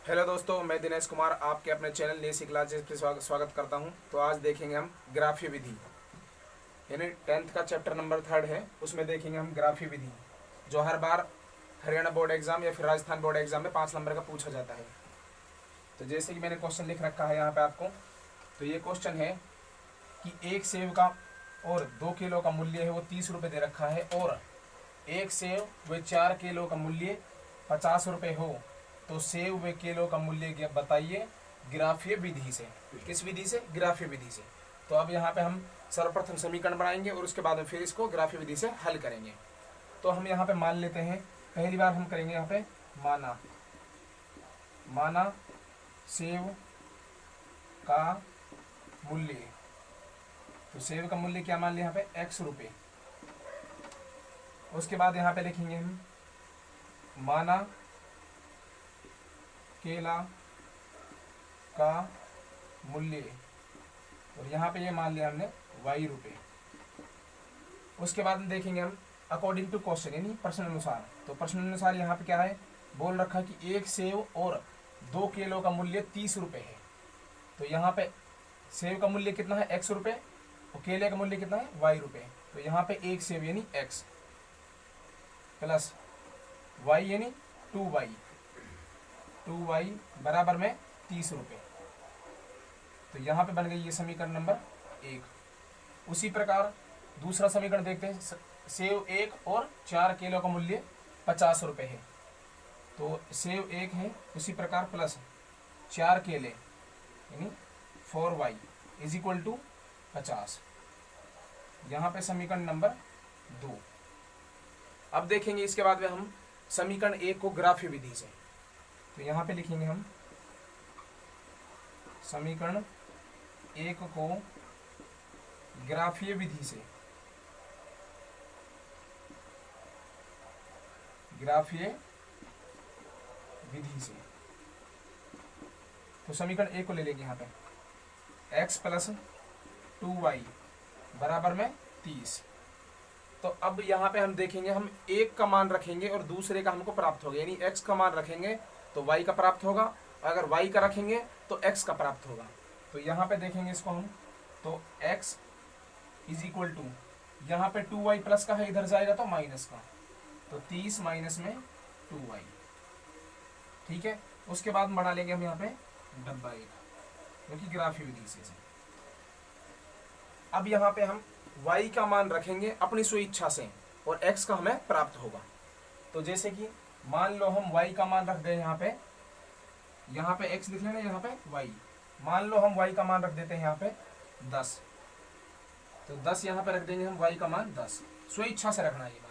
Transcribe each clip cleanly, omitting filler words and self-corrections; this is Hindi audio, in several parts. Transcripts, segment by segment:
हेलो दोस्तों, मैं दिनेश कुमार आपके अपने चैनल नेसी क्लासेस पे स्वागत करता हूं। तो आज देखेंगे हम ग्राफीय विधि, यानी 10th का चैप्टर नंबर 3 है। उसमें देखेंगे हम ग्राफीय विधि, जो हर बार हरियाणा बोर्ड एग्जाम या फिर राजस्थान बोर्ड एग्जाम में 5 नंबर का पूछा जाता है। तो जैसे कि मैंने क्वेश्चन लिख रखा है यहाँ पे आपको, तो ये क्वेश्चन है कि एक सेब का और 2 किलो का मूल्य है वो 30 रुपये दे रखा है, और एक सेब व 4 किलो का मूल्य 50 रुपये हो, तो सेब व किलो का मूल्य बताइए ग्राफीय विधि से। किस विधि से? ग्राफीय विधि से। तो अब यहाँ पे हम सर्वप्रथम समीकरण बनाएंगे और उसके बाद में फिर इसको ग्राफीय विधि से हल करेंगे। तो हम यहाँ पे मान लेते हैं, पहली बार हम करेंगे यहाँ पे माना सेब का मूल्य। तो सेब का मूल्य क्या मान लिया यहाँ पे? x रुपये। उसके बाद यहाँ पे लिखेंगे हम माना केला का मूल्य, और यहाँ पे ये मान लिया हमने y रुपये। उसके बाद में देखेंगे हम अकॉर्डिंग टू क्वेश्चन, यानी प्रश्न अनुसार। तो प्रश्न अनुसार यहाँ पे क्या है, बोल रखा है कि एक सेब और 2 किलो का मूल्य 30 रुपये है। तो यहाँ पे सेब का मूल्य कितना है? x रुपये, और केले का मूल्य कितना है? y रुपये। तो यहाँ पे एक सेब यानी x प्लस y यानी 2y बराबर में 30 रुपये। तो यहाँ पे बन गई ये समीकरण नंबर 1। उसी प्रकार दूसरा समीकरण देखते हैं। सेब 1 और 4 किलो का मूल्य 50 रुपये है। तो सेब 1 है, उसी प्रकार प्लस 4 केले यानी 4y इज इक्वल टू 50। यहाँ पे समीकरण नंबर 2। अब देखेंगे इसके बाद में हम समीकरण 1 को ग्राफीय विधि से। तो यहाँ पे लिखेंगे हम समीकरण 1 को ग्राफीय विधि से। ग्राफीय विधि से तो समीकरण 1 को ले लेंगे यहाँ पे, x प्लस 2y बराबर में 30। तो अब यहाँ पे हम देखेंगे, हम एक का मान रखेंगे और दूसरे का हमको प्राप्त होगा, यानी x का मान रखेंगे तो y का प्राप्त होगा, अगर y का रखेंगे तो x का प्राप्त होगा। तो यहाँ पे देखेंगे इसको हम, तो x इज इक्वल टू, यहाँ पे 2y प्लस का है, इधर जाएगा तो माइनस का, तो 30 माइनस में 2y। ठीक है। उसके बाद बढ़ा लेंगे हम यहाँ पे डब्बा 1, जो कि ग्राफीय विधि से। अब यहाँ पे हम y का मान रखेंगे अपनी स्वेच्छा से, और x का हमें प्राप्त होगा। तो जैसे कि मान लो हम y का मान रख दें यहाँ पे x लिख लेना, यहाँ पे y। मान लो हम y का मान रख देते हैं यहाँ पे 10, तो 10 यहाँ पे रख देंगे हम, y का मान 10, स्वेच्छा से रखना है ये मान।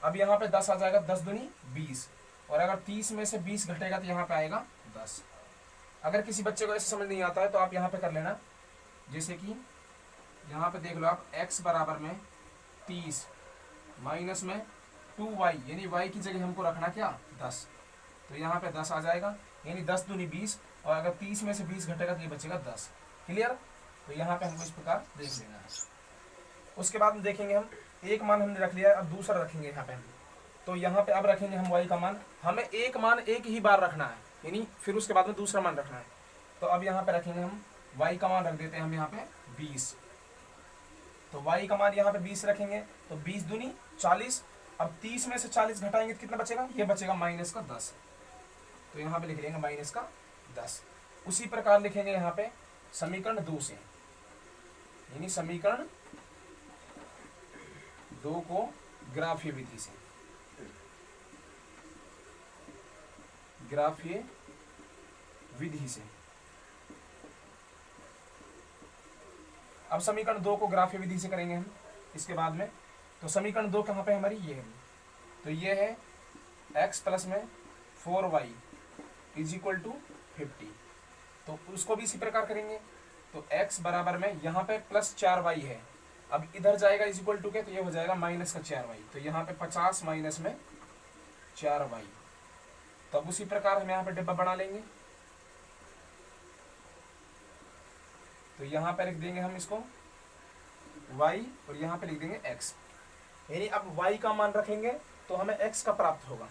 अब यहाँ पे 10 आ जाएगा, 10 दूनी 20, और अगर 30 में से 20 घटेगा तो यहाँ पे आएगा 10। अगर किसी बच्चे को ऐसे समझ नहीं आता है तो आप यहाँ पे कर लेना, जैसे कि यहाँ पे देख लो आप, x बराबर में 30 माइनस में 2y, यानी y की जगह हमको रखना क्या? 10। तो यहाँ पे 10 आ जाएगा, यानी 10 दूनी 20, और अगर 30 में से 20 घटेगा तो ये बचेगा 10। क्लियर? तो यहाँ पे हमको इस प्रकार देख लेना है। उसके बाद में देखेंगे हम, एक मान हमने रख लिया है, अब दूसरा रखेंगे यहाँ पे हम। तो यहाँ पे अब रखेंगे हम y का मान, हमें एक मान एक ही बार रखना है, यानी फिर उसके बाद में दूसरा मान रखना है। तो अब यहाँ पे रखेंगे हम, y का मान रख देते हैं हम यहाँ पे 20। तो y का मान यहाँ पे 20 रखेंगे, तो 20 दूनी 40। अब 30 में से 40 घटाएंगे तो कितना बचेगा? ये बचेगा माइनस का 10। तो यहाँ पे लिख लेंगे माइनस का 10। उसी प्रकार लिखेंगे यहाँ पे समीकरण 2 से, यानी समीकरण 2 को ग्राफीय विधि से। ग्राफीय विधि से अब समीकरण 2 को ग्राफीय विधि से करेंगे हम इसके बाद में। तो समीकरण 2 कहाँ पे हमारी? ये है। तो ये है x प्लस में 4y इज इक्वल टू 50। तो उसको भी इसी प्रकार करेंगे। तो x बराबर में यहाँ पे प्लस 4y है, अब इधर जाएगा इज इक्वल टू के, तो ये हो जाएगा माइनस का 4y। तो यहाँ पे 50 माइनस में 4y। तो अब उसी प्रकार हम यहाँ पे डिब्बा बना लेंगे। तो यहाँ पे लिख देंगे हम इसको y, और यहाँ पे लिख देंगे x। यानी अब y का मान रखेंगे तो हमें x का प्राप्त होगा।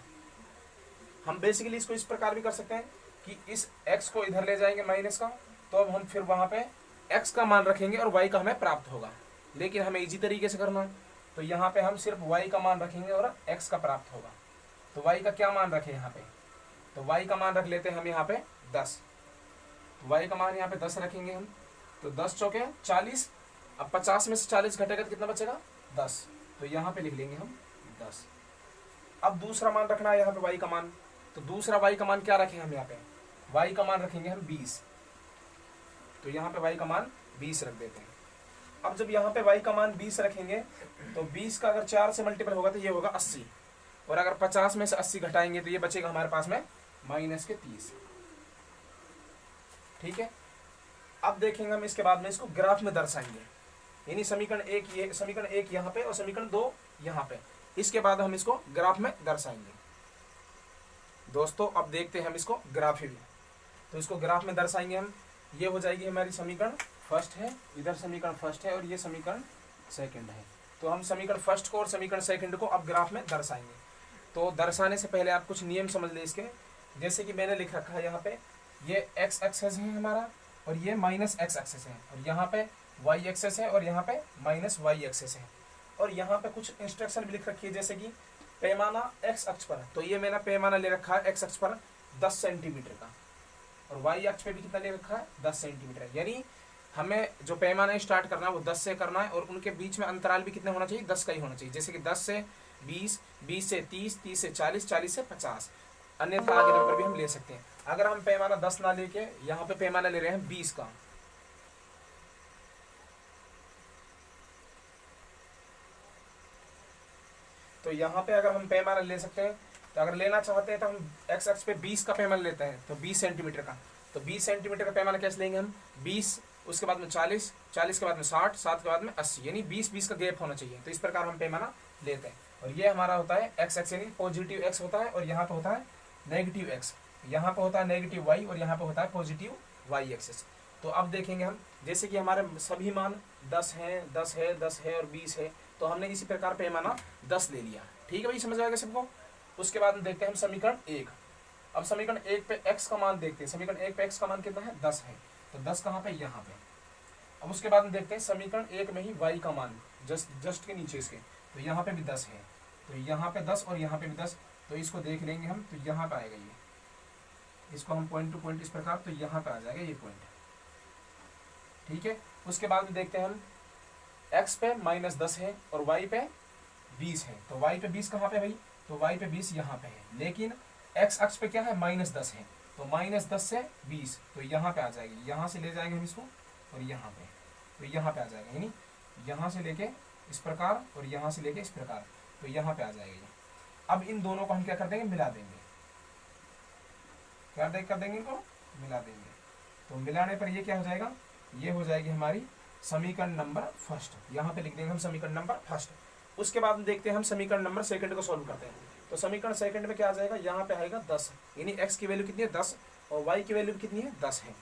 हम बेसिकली इसको इस प्रकार भी कर सकते हैं कि इस x को इधर ले जाएंगे माइनस का, तो अब हम फिर वहां पे x का मान रखेंगे और y का हमें प्राप्त होगा। लेकिन हमें इजी तरीके से करना है, तो यहाँ पे हम सिर्फ y का मान रखेंगे और x का प्राप्त होगा। तो y का क्या मान रखें यहाँ पे, तो y का मान रख लेते हैं हम यहाँ पे 10। तो y का मान यहाँ पे 10 रखेंगे हम, तो 10 चौके 40। अब 50 में से 40 घटेगा तो कितना बचेगा 10, तो यहाँ पे लिख लेंगे हम 10। अब दूसरा मान रखना है यहाँ पे y का मान, तो दूसरा y का मान क्या रखें हम यहाँ पे, y का मान रखेंगे हम 20। तो यहाँ पे y का मान 20 रख देते हैं। अब जब यहाँ पे y का मान 20 रखेंगे तो 20 का अगर 4 से मल्टीपल होगा तो ये होगा 80, और अगर 50 में से 80 घटाएंगे तो ये बचेगा हमारे पास में -30। ठीक है, अब देखेंगे हम इसके बाद में इसको ग्राफ में दर्शाएंगे, यानी समीकरण 1 ये, समीकरण 1 यहाँ पे और समीकरण 2 यहाँ पे, इसके बाद हम इसको ग्राफ में दर्शाएंगे। दोस्तों अब देखते हैं हम इसको ग्राफ में, तो इसको ग्राफ में दर्शाएंगे हम। ये हो जाएगी हमारी समीकरण फर्स्ट है, इधर समीकरण फर्स्ट है और ये समीकरण सेकंड है। तो हम समीकरण फर्स्ट को और समीकरण सेकंड को अब ग्राफ में दर्शाएंगे। तो दर्शाने से पहले आप कुछ नियम समझ लें इसके, जैसे कि मैंने लिख रखा है यहाँ पे, ये x एक्सेस है हमारा और ये -x एक्सेस है, और यहाँ पे y एक्सेस है और यहाँ पे -y एक्सेस है, और यहाँ पे कुछ इंस्ट्रक्शन भी लिख रखी है, जैसे कि पैमाना x अक्ष पर, तो ये मैंने पैमाना ले रखा है x अक्ष पर 10 सेंटीमीटर का, और y अक्ष पे भी कितना ले रखा है 10 सेंटीमीटर। यानी हमें जो पैमाना स्टार्ट करना है वो 10 से करना है, और उनके बीच में अंतराल भी कितने होना चाहिए, 10 का ही होना चाहिए। जैसे कि 10 से 20, 20 से 30, 30 से 40, 40 से 50, अन्यथा आगे नंबर भी हम ले सकते हैं। अगर हम पैमाना 10 ना लेके यहाँ पे पैमाना ले रहे हैं 20 का, तो यहाँ पे अगर हम पैमाना ले सकते हैं, तो अगर लेना चाहते हैं तो हम x अक्ष पे 20 का पैमाना लेते हैं, तो 20 सेंटीमीटर का, तो 20 सेंटीमीटर का पैमाना कैसे लेंगे हम, 20, उसके बाद में 40, 40 के बाद में 60, 60 के बाद में 80, यानी 20-20 का गैप होना चाहिए। तो इस प्रकार हम पैमाना लेते हैं, और ये हमारा होता है x एक्स, यानी पॉजिटिव x होता है, और यहाँ पे होता है नेगेटिव x, यहाँ पे होता है नेगेटिव y, और यहाँ पे होता है पॉजिटिव y एक्सेस। तो अब देखेंगे हम, जैसे कि हमारे सभी मान 10 है, 10 है, 10 है और 20 है, तो हमने इसी प्रकार पैमाना 10 ले लिया। ठीक है भाई, समझ आएगा सबको। उसके बाद देखते हैं हम समीकरण 1। अब समीकरण 1 पे x का मान देखते हैं, समीकरण 1 पे x का मान कितना है 10 है, तो 10 कहाँ पे, यहाँ पे। अब उसके बाद देखते हैं समीकरण 1 में ही y का मान जस्ट के नीचे इसके, तो यहाँ पे भी 10 है, तो यहाँ पे 10 और यहाँ पे भी 10, तो इसको देख लेंगे हम, तो यहाँ पे आएगा ये, इसको हम पॉइंट टू पॉइंट इस प्रकार, तो यहाँ पे आ जाएगा ये पॉइंट। ठीक है, उसके बाद देखते हैं हम x पे -10 है और y पे 20 है, तो y पे 20 कहाँ पे भाई, तो y पे 20 यहाँ पे है, लेकिन x अक्ष पे क्या है -10 है, तो -10 से 20, तो यहाँ पे आ जाएगी, यहाँ से ले जाएंगे हम इसको और यहाँ पे, तो यहाँ पे आ जाएगा, यानी यहाँ से लेके इस प्रकार और यहाँ से लेके इस प्रकार, तो यहाँ पे आ जाएगा ये। अब इन दोनों को हम क्या कर देंगे, मिला देंगे, क्या कर देंगे, इनको मिला देंगे, तो मिलाने पर ये क्या हो जाएगा, ये हो जाएगी हमारी समीकरण नंबर फर्स्ट, यहाँ पे लिख देंगे हम समीकरण नंबर फर्स्ट। उसके बाद देखते हैं हम समीकरण नंबर सेकंड को सॉल्व करते हैं, तो समीकरण सेकंड में क्या आ जाएगा, यहाँ पे आएगा 10, यानी x की वैल्यू कितनी है 10 और y की वैल्यू कितनी है 10 है,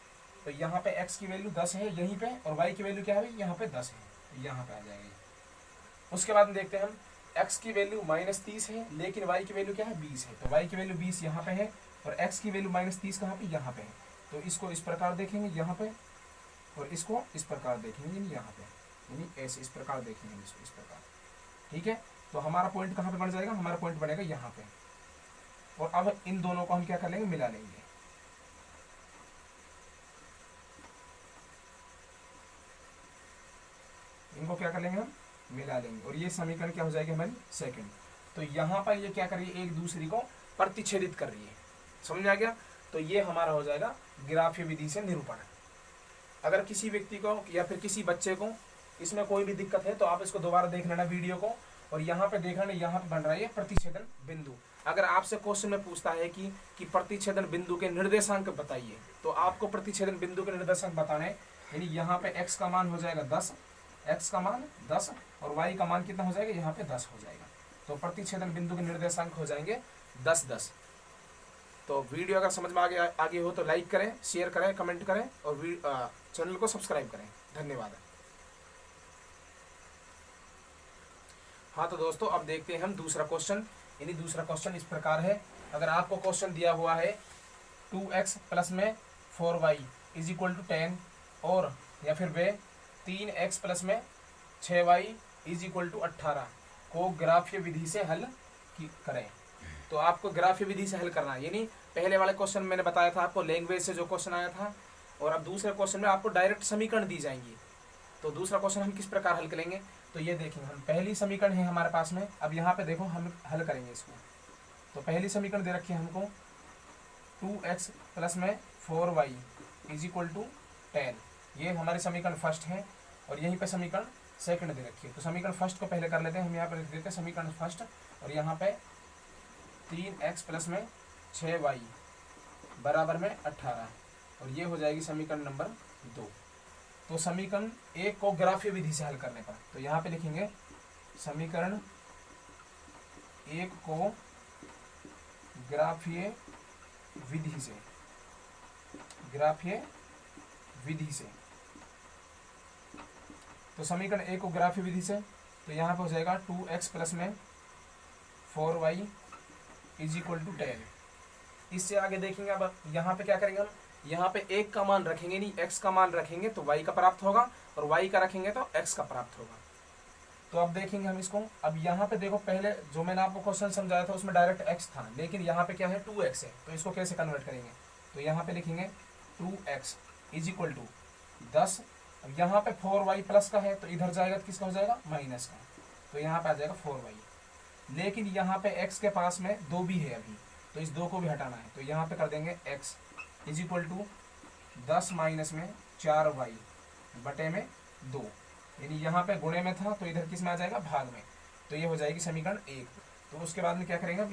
तो यहाँ पे x की वैल्यू 10 है यहीं पे, और y की वैल्यू क्या है, यहाँ पे 10 है, तो यहाँ पे आ जाएगा। उसके बाद देखते हैं हम x की वैल्यू -30 है, लेकिन y की वैल्यू क्या है 20 है, तो y की वैल्यू 20 यहाँ पे है, और x की वैल्यू -30 कहाँ पे, यहाँ पे है, तो इसको इस प्रकार देखेंगे यहाँ पे, और इसको इस प्रकार देखेंगे यहाँ पे, यानी ऐसे इस प्रकार देखेंगे इसको इस प्रकार। ठीक है, तो हमारा पॉइंट कहाँ पे बन जाएगा, हमारा पॉइंट बनेगा यहाँ पे, और अब इन दोनों को हम क्या कर लेंगे, मिला लेंगे। इनको क्या कर लेंगे हम, मिला लेंगे, और ये समीकरण क्या हो जाएगी हमारी सेकंड। तो यहाँ पर ये क्या कर रही है, एक दूसरी को प्रतिच्छेदित कर रही है, समझ आ गया। तो ये हमारा हो जाएगा ग्राफीय विधि से निरूपण। अगर किसी व्यक्ति को या फिर किसी बच्चे को इसमें कोई भी दिक्कत है तो आप इसको दोबारा देख लेना वीडियो को, और यहाँ पे देखना, यहाँ पे बन रहा है प्रतिच्छेदन बिंदु। अगर आपसे क्वेश्चन में पूछता है कि प्रतिच्छेदन बिंदु के निर्देशांक बताइए, तो आपको प्रतिच्छेदन बिंदु के निर्देशांक बताने, यानी यहाँ पे x का मान हो जाएगा 10, x का मान 10 और y का मान कितना हो जाएगा, यहाँ पे 10 हो जाएगा। तो प्रतिच्छेदन बिंदु के निर्देशांक हो जाएंगे 10-10। तो वीडियो अगर समझ में आगे हो तो लाइक करें, शेयर करें, कमेंट करें, और चैनल को सब्सक्राइब करें। धन्यवाद। हाँ तो दोस्तों अब देखते हैं हम दूसरा क्वेश्चन, यानी दूसरा क्वेश्चन इस प्रकार है। अगर आपको क्वेश्चन दिया हुआ है 2x प्लस में 4y इज इक्वल टू 10, और या फिर वे 3x प्लस में 6y इज इक्वल टू 18 को ग्राफीय विधि से हल करें। तो आपको ग्राफीय विधि से हल करना है, यानी पहले वाले क्वेश्चन मैंने बताया था आपको लैंग्वेज से जो क्वेश्चन आया था, और अब दूसरे क्वेश्चन में आपको डायरेक्ट समीकरण दी जाएंगी। तो दूसरा क्वेश्चन हम किस प्रकार हल करेंगे, तो ये देखेंगे हम, पहली समीकरण है हमारे पास में। अब यहाँ पे देखो हम हल करेंगे इसको। तो पहली समीकरण दे रखी है हमको 2x प्लस में 4y इज इक्वल टू 10, ये हमारी समीकरण फर्स्ट है, और यहीं पे समीकरण सेकंड दे रखी है। तो समीकरण फर्स्ट को पहले कर लेते हैं हम, यहाँ पे लिख देते हैं समीकरण फर्स्ट, और यहाँ पे 3x प्लस में 6y बराबर में 18, और ये हो जाएगी समीकरण नंबर 2। तो समीकरण एक को ग्राफीय विधि से हल करने पर, तो यहाँ पे लिखेंगे समीकरण एक को ग्राफीय विधि से, ग्राफीय विधि से। तो समीकरण एक को ग्राफीय विधि से, तो यहाँ पे हो जाएगा 2x प्लस में 4y इज इक्वल टू 10। इससे आगे देखेंगे, अब यहाँ पे क्या करेंगे हम, यहाँ पे एक का मान रखेंगे नहीं, x का मान रखेंगे तो y का प्राप्त होगा, और y का रखेंगे तो x का प्राप्त होगा। तो अब देखेंगे हम इसको। अब यहाँ पे देखो, पहले जो मैंने आपको क्वेश्चन समझाया था उसमें डायरेक्ट x था, लेकिन यहाँ पे क्या है 2x है, तो इसको कैसे कन्वर्ट करेंगे, तो यहाँ पे लिखेंगे 2x इज इक्वल टू 10। अब यहाँ पे 4y प्लस का है, तो इधर जाएगा तो किसका हो जाएगा, माइनस का, तो यहाँ पे आ जाएगा 4y। लेकिन यहाँ पे x के पास में 2 भी है अभी, तो इस 2 को भी हटाना है, तो यहाँ पे कर देंगे x is equal to 10 minus में 4y बटे में 2, यानी यहाँ पे गुणे में था तो इधर किस में आ जाएगा, भाग में। तो ये हो जाएगी समीकरण 1। तो उसके बाद में क्या करेंगे, अब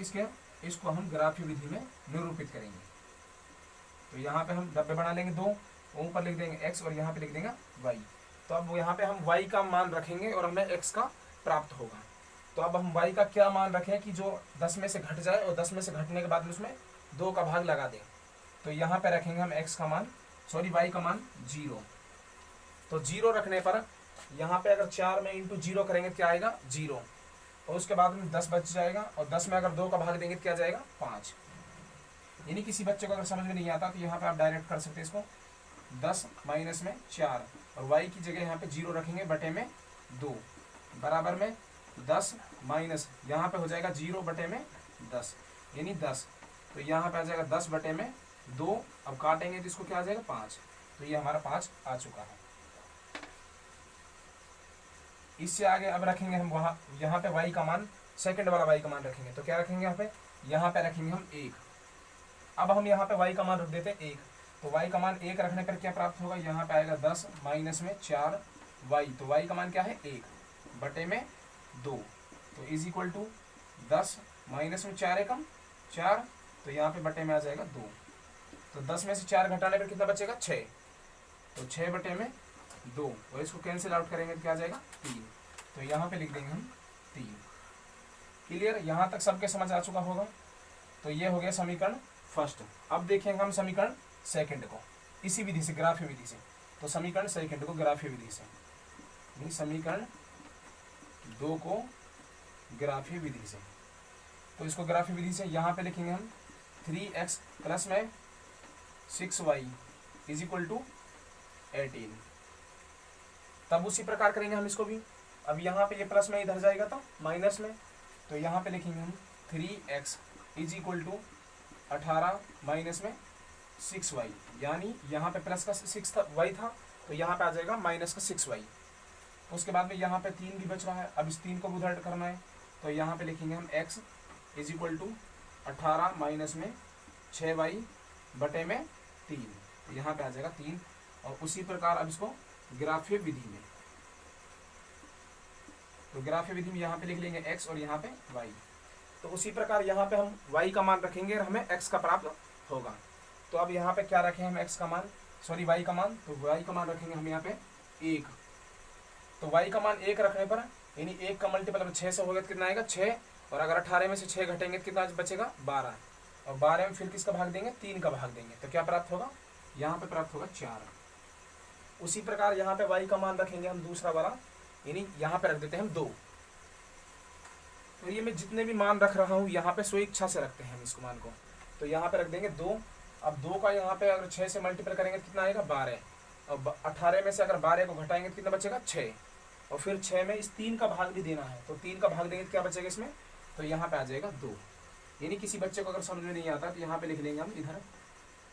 इसको हम ग्राफीय विधि में निरूपित करेंगे। तो यहाँ पे हम डब्बे बना लेंगे 2, ऊपर लिख देंगे x और यहाँ पे लिख देंगे y। तो अब यहाँ पे हम y का मान रखेंगे और हमें x का प्राप्त होगा। तो अब हम y का क्या मान रखें कि जो 10 में से घट जाए, और 10 में से घटने के बाद में उसमें 2 का भाग लगा दें। तो यहाँ पे रखेंगे हम x का मान, y का मान 0। तो 0 रखने पर यहाँ पे अगर 4 में इंटू 0 करेंगे तो क्या आएगा, 0, और उसके बाद में 10 बच जाएगा, और 10 में अगर 2 का भाग देंगे तो क्या जाएगा, 5। यानी किसी बच्चे को अगर समझ में नहीं आता तो यहाँ पे आप डायरेक्ट कर सकते हैं इसको, 10 माइनस में 4, और y की जगह यहाँ पे 0 रखेंगे बटे में 2 बराबर में 10 माइनस, यहाँ पे हो जाएगा 0 बटे में 10 यानी 10। तो यहाँ पे आ जाएगा 10 बटे में 2, अब काटेंगे तो इसको क्या आ जाएगा, 5। तो ये हमारा 5 आ चुका है। इससे आगे अब रखेंगे हम वहाँ, यहाँ पे y का मान, सेकंड वाला y का मान रखेंगे। तो क्या रखेंगे यहाँ पे रखेंगे हम 1। अब हम यहाँ पे y का मान रख देते हैं 1। तो y का मान 1 रखने पर क्या प्राप्त होगा, यहाँ पे आएगा 10 माइनस में 4y। तो y का मान क्या है, 1 बटे में 2। तो इज इक्वल टू 10 माइनस में 4 एकम 4, तो यहाँ पे बटे में आ जाएगा 2। तो 10 में से 4 घटाने पर कितना बचेगा, 6। तो 6 बटे में 2, और इसको कैंसिल आउट करेंगे तो क्या आ जाएगा, 3। तो यहाँ पे लिख देंगे हम 3। क्लियर, यहाँ तक सबके समझ आ चुका होगा। तो ये हो गया समीकरण फर्स्ट। अब देखेंगे हम समीकरण सेकंड को इसी विधि से, ग्राफीय विधि से। तो समीकरण सेकंड को ग्राफीय विधि से, समीकरण 2 को ग्राफीय विधि से। तो इसको ग्राफीय विधि से यहाँ पे लिखेंगे हम 3x प्लस में 6y इज इक्वल टू 18। तब उसी प्रकार करेंगे हम इसको भी। अब यहाँ पे ये प्लस में इधर जाएगा तो माइनस में, तो यहाँ पे लिखेंगे हम 3x is equal to 18 minus में 6y, यानी यहाँ पे प्लस का 6 था, y था, तो यहाँ पे आ जाएगा माइनस का 6y। उसके बाद में यहाँ पे 3 भी बच रहा है, अब इस 3 को उधर करना है। तो यहाँ पे लिखेंगे हम x is equal to 18 minus में 6y बटे में 3, तो यहाँ पे आ जाएगा 3। और उसी प्रकार अब इसको ग्राफीय विधि में, तो ग्राफीय विधि में यहाँ पे लिख लेंगे x और यहाँ पे y। तो उसी प्रकार यहाँ पे हम y का मान रखेंगे और हमें x का प्राप्त होगा। तो अब यहाँ पे क्या रखें हम, x का मान, y का मान। तो y का मान रखेंगे हम यहाँ पे 1। तो y का मान 1 रखने पर, यानी 1 का मल्टीपल अब 6 से हो गया तो कितना आएगा, 6। और अगर 18 में से 6 घटेंगे तो कितना बचेगा, 12। और 12 में फिर किसका भाग देंगे, 3 का भाग देंगे, तो क्या प्राप्त होगा, यहाँ पे प्राप्त होगा 4। उसी प्रकार यहाँ पे y का मान रखेंगे हम दूसरा वाला, यानी यहाँ पे रख देते हैं हम 2। तो ये मैं जितने भी मान रख रहा हूँ यहाँ पे स्वेच्छा से रखते हैं हम इसको मान को। तो यहाँ पे रख देंगे 2 अब 2 का यहाँ पे अगर 6 से मल्टीपल करेंगे तो कितना आएगा 12, और 18 में से अगर 12 को घटाएंगे तो कितना बचेगा 6, और फिर 6 में इस 3 का भाग भी देना है, तो 3 का भाग देंगे तो क्या बचेगा इसमें, तो यहाँ पे आ जाएगा 2। यानी किसी बच्चे को अगर समझ में नहीं आता तो यहाँ पे लिख लेंगे हम इधर,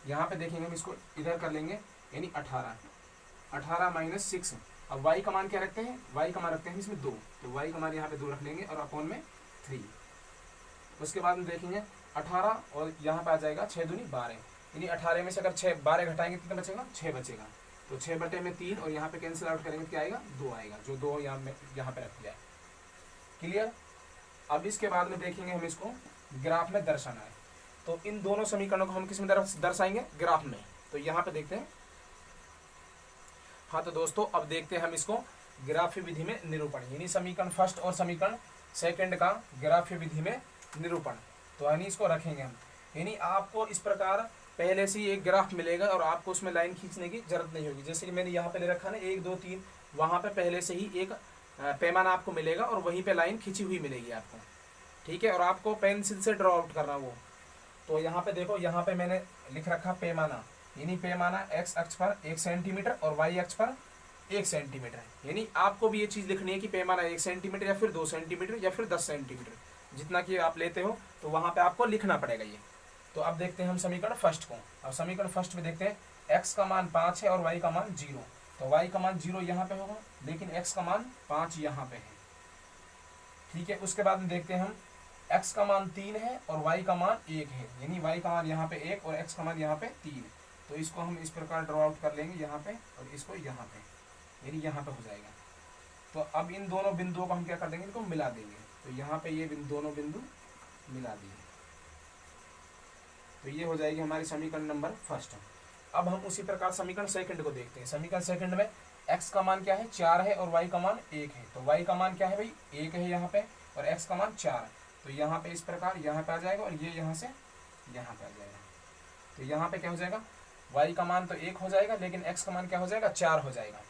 यहाँ पे देखेंगे हम इसको इधर कर लेंगे, यानी 18 माइनस 6। अब y का मान क्या रखते हैं, y का मान रखते हैं इसमें 2, तो y का मान यहाँ पे 2 रख लेंगे और अपॉन में 3। उसके बाद में देखेंगे 18 और यहाँ पे आ जाएगा 6 दूनी 12, यानी 18 में से अगर 12 घटाएंगे कितना बचेगा, 6 बचेगा, तो 6 बटे में 3 और यहाँ पे कैंसिल आउट करेंगे क्या आएगा, 2 आएगा, जो 2 यहाँ पे रख दिया है। क्लियर। अब इसके बाद में देखेंगे हम इसको ग्राफ में दर्शाना है, तो इन दोनों समीकरणों को हम किस में दर्शाएंगे, ग्राफ में। तो यहाँ पे देखते हैं, हाँ तो दोस्तों अब देखते हैं हम इसको ग्राफ्य विधि में निरूपण, यानी समीकरण फर्स्ट और समीकरण सेकंड का ग्राफ्य विधि में निरूपण। तो यानी इसको रखेंगे हम, यानी आपको इस प्रकार पहले से ही एक ग्राफ मिलेगा और आपको उसमें लाइन खींचने की जरूरत नहीं होगी। जैसे कि मैंने यहाँ पे ले रखा ना 1 2 3, वहाँ पे पहले से ही एक पैमाना आपको मिलेगा और वहीं पे लाइन खींची हुई मिलेगी आपको, ठीक है। और आपको पेंसिल से ड्रॉ आउट करना वो। तो यहाँ पे देखो, यहाँ पे मैंने लिख रखा पैमाना, यानी पैमाना x अक्ष पर 1 सेंटीमीटर और y अक्ष पर 1 सेंटीमीटर है। यानी आपको भी ये चीज़ लिखनी है कि पैमाना 1 सेंटीमीटर या फिर 2 सेंटीमीटर या फिर 10 सेंटीमीटर, जितना कि आप लेते हो तो वहाँ पे आपको लिखना पड़ेगा ये। तो अब देखते हैं हम समीकरण फर्स्ट को। अब समीकरण फर्स्ट में देखते हैं x का मान 5 है और y का मान 0, तो y का मान 0 यहाँ पे होगा, लेकिन x का मान 5 यहाँ पे है, ठीक है। उसके बाद में देखते हैं हम x का मान 3 है और y का मान 1 है, यानी y का मान यहाँ पे 1 और x का मान यहाँ पे 3, तो इसको हम इस प्रकार ड्रॉ आउट कर लेंगे यहाँ पे और इसको यहाँ पे, यानी यहाँ पे हो जाएगा। तो अब इन दोनों बिंदुओं को हम क्या कर देंगे, इनको मिला देंगे, तो यहाँ पे ये दोनों बिंदु मिला दिए, तो ये हो जाएगी हमारी समीकरण नंबर फर्स्ट। अब हम उसी प्रकार समीकरण सेकंड को देखते हैं। समीकरण सेकंड में x का मान क्या है, 4 है और y का मान 1 है, तो y का मान क्या है भाई 1 है यहाँ पे और x का मान 4, तो यहाँ पे इस प्रकार यहाँ पे आ जाएगा और ये यहाँ से यहाँ पे आ जाएगा। तो यहाँ पे क्या हो जाएगा, y का मान तो 1 हो जाएगा, लेकिन x का मान क्या हो जाएगा, 4 हो जाएगा।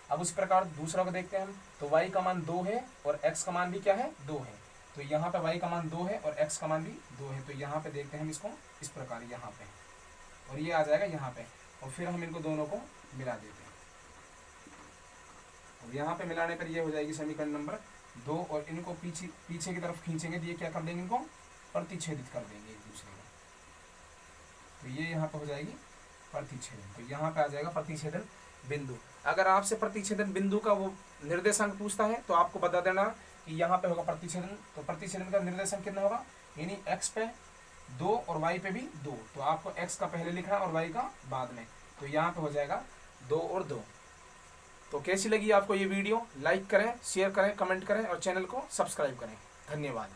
अब उस प्रकार दूसरा को देखते हैं हम, तो y का मान 2 है और x का मान भी क्या है 2 है, तो यहाँ पे y का मान 2 है और x का मान भी 2 है, तो यहाँ पे देखते हैं हम इसको इस प्रकार यहाँ पे, और ये आ जाएगा यहाँ पे, और फिर हम इनको दोनों को मिला देते हैं। और यहाँ पे मिलाने पर ये हो जाएगी समीकरण नंबर 2, और इनको पीछे की तरफ खींचेंगे तो ये क्या कर देंगे, इनको प्रतिच्छेदित कर देंगे एक दूसरे को, तो ये यहाँ पे हो जाएगी प्रतिच्छेदन, तो यहाँ पे आ जाएगा प्रतिच्छेदन बिंदु। अगर आपसे प्रतिच्छेदन बिंदु का वो निर्देशांक पूछता है तो आपको बता देना कि यहाँ पे होगा प्रतिच्छेदन, तो प्रतिच्छेदन का निर्देशांक कितना होगा, यानी x पे 2 और y पे भी 2, तो आपको x का पहले लिखना और y का बाद में, तो यहाँ पे हो जाएगा 2 और 2। तो कैसी लगी आपको ये वीडियो, लाइक करें, शेयर करें, कमेंट करें और चैनल को सब्सक्राइब करें। धन्यवाद।